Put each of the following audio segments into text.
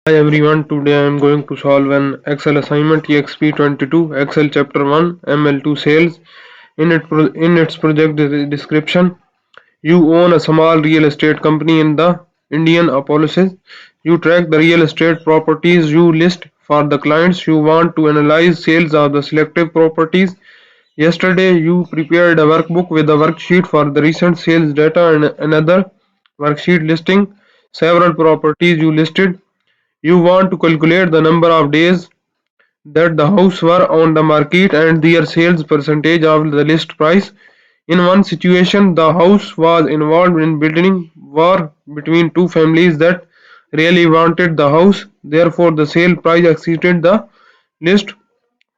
Hi everyone, today I am going to solve an Excel assignment Exp22 Excel Chapter 1 ML2 Sales. In its project description, you own a small real estate company in the Indianapolis. You track the real estate properties you list for the clients. You want to analyze sales of the selective properties. Yesterday, you prepared a workbook with a worksheet for the recent sales data and another worksheet listing several properties you listed. You want to calculate the number of days that the house were on the market and their sales percentage of the list price. In one situation, the house was involved in building war between two families that really wanted the house. Therefore, the sale price exceeded the list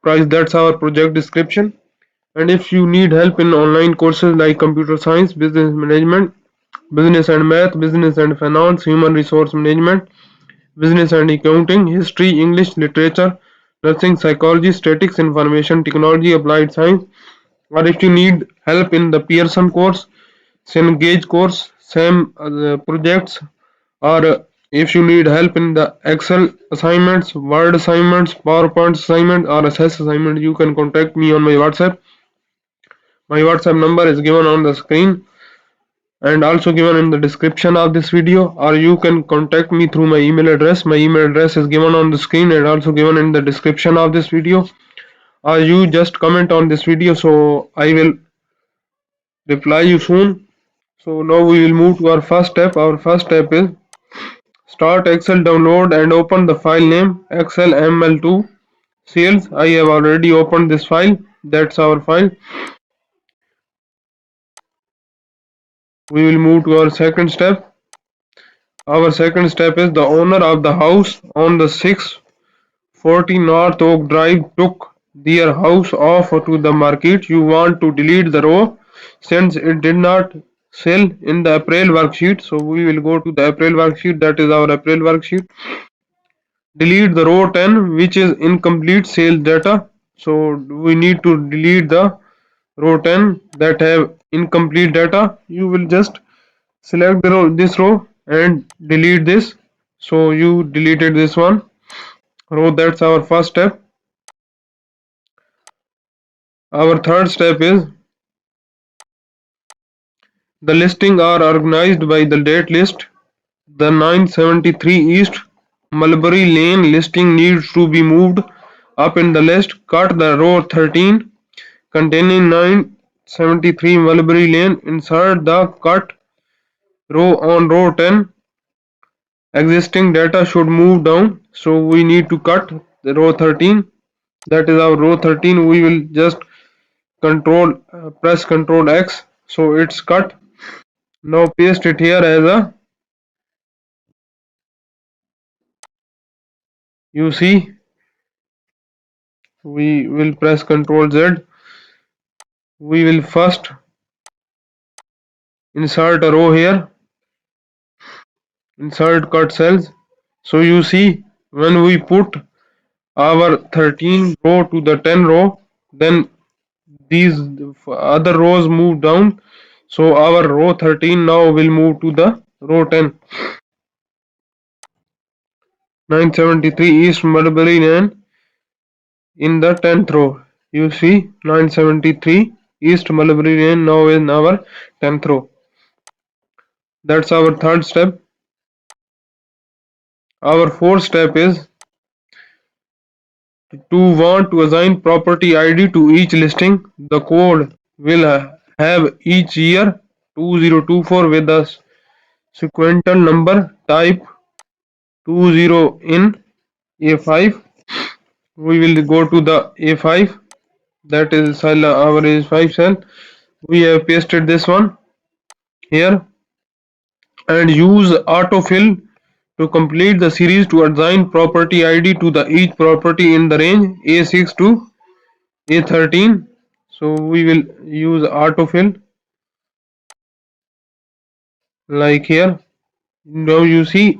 price. That's our project description. And if you need help in online courses like computer science, business management, business and math, business and finance, human resource management, business and accounting, history, English, literature, nursing, psychology, statistics, information technology, applied science, or if you need help in the Pearson course, Cengage course, SAM projects, or if you need help in the Excel assignments, Word assignments, PowerPoint assignment, or SS assignment, you can contact me on my WhatsApp. My WhatsApp number is given on the screen and also given in the description of this video, or you can contact me through my email address. My email address is given on the screen and also given in the description of this video, or you just comment on this video so I will reply you soon. So now we will move to our first step. Our first step is start Excel, download and open the file name xlml2 sales. I have already opened this file. That's our file. We will move to our second step. Our second step is the owner of the house on the 640 North Oak Drive took their house off to the market. You want to delete the row since it did not sell in the April worksheet. So we will go to the April worksheet. That is our April worksheet. Delete the row 10 which is incomplete sales data. So we need to delete the row 10 that have incomplete data. You will just select this row and delete this. So you deleted this one row. That's our first step. Our third step is the listing are organized by the date list. The 973 East Mulberry Lane listing needs to be moved up in the list. Cut the row 13 containing 973 Mulberry Lane. Insert the cut row on row 10. Existing data should move down. So we need to cut the row 13. That is our row 13. We will just press Control X. So it's cut. Now paste it here as a, you see, we will press Ctrl Z. We will first insert a row here, insert cut cells. So you see, when we put our 13 row to the 10 row, then these other rows move down. So our row 13 now will move to the row 10. 973 East Mulberry Lane in the 10th row. You see 973 East Mulberry Lane now in our 10th row. That's our third step. Our fourth step is to want to assign property ID to each listing. The code will have each year 2024 with a sequential number type 20 in A5. We will go to the A5, that is cell, our A5 cell. We have pasted this one here and use autofill to complete the series to assign property ID to the each property in the range A6 to A13. So we will use autofill like here. Now you see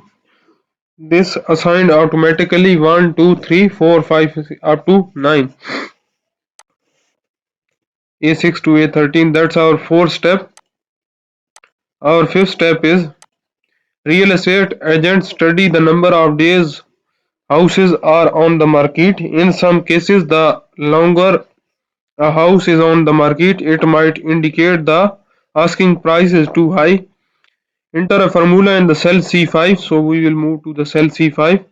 this assigned automatically 1, 2, 3, 4, 5 up to 9. A6 to A13. That's our fourth step. Our fifth step is real estate agents study the number of days houses are on the market. In some cases, the longer a house is on the market, it might indicate the asking price is too high. Enter a formula in the cell C5. So we will move to the cell C5.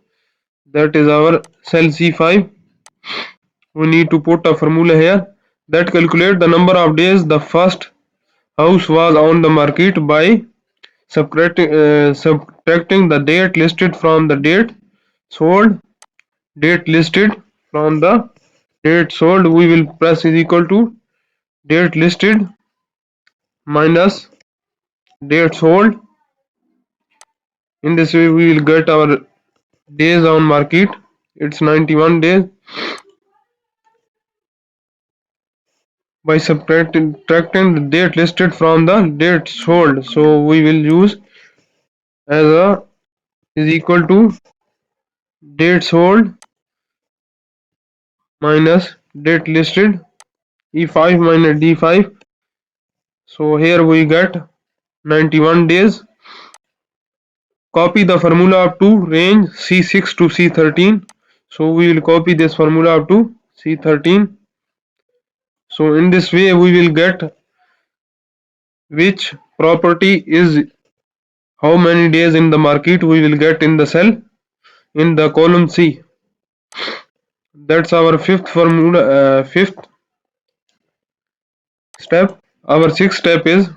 That is our cell C5. We need to put a formula here that calculate the number of days the first house was on the market by subtracting the date listed from the date sold. Date listed from the date sold, we will press is equal to date listed minus date sold. In this way we will get our days on market. It's 91 days. By subtracting the date listed from the date sold, so we will use as a is equal to date sold minus date listed, E5 minus D5. So here we get 91 days. Copy the formula up to range C6 to C13. So we will copy this formula up to C13. So in this way we will get which property is how many days in the market we will get in the cell in the column C. That's our fifth formula, fifth step. Our sixth step is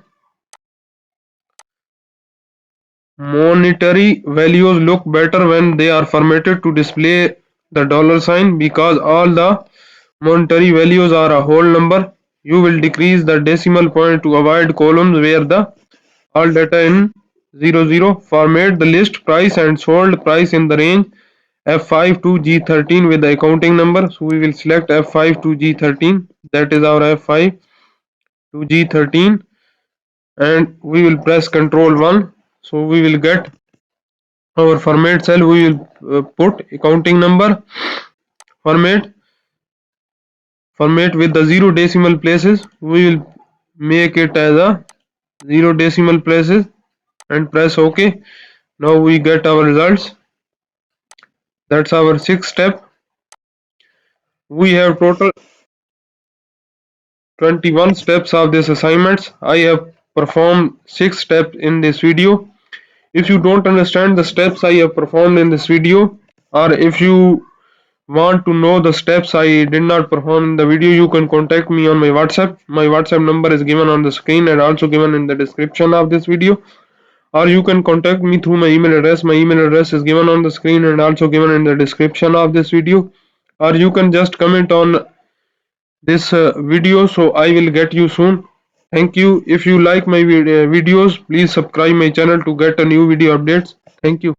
monetary values look better when they are formatted to display the dollar sign because all the monetary values are a whole number. You will decrease the decimal point to avoid columns where the all data in 00. Format the list price and sold price in the range F5 to G13 with the accounting number. So we will select F5 to G13. That is our F5 to G13, and we will press Ctrl 1. So we will get our format cell. We will put accounting number format with the 0 decimal places. We will make it as a 0 decimal places and press OK. Now we get our results. That's our sixth step. We have total 21 steps of this assignments. I have performed 6 steps in this video. If you don't understand the steps I have performed in this video, or if you want to know the steps I did not perform in the video, you can contact me on my WhatsApp. My WhatsApp number is given on the screen and also given in the description of this video. Or you can contact me through my email address. My email address is given on the screen and also given in the description of this video. Or you can just comment on this video, so I will get you soon. Thank you. If you like my videos, please subscribe my channel to get a new video updates. Thank you.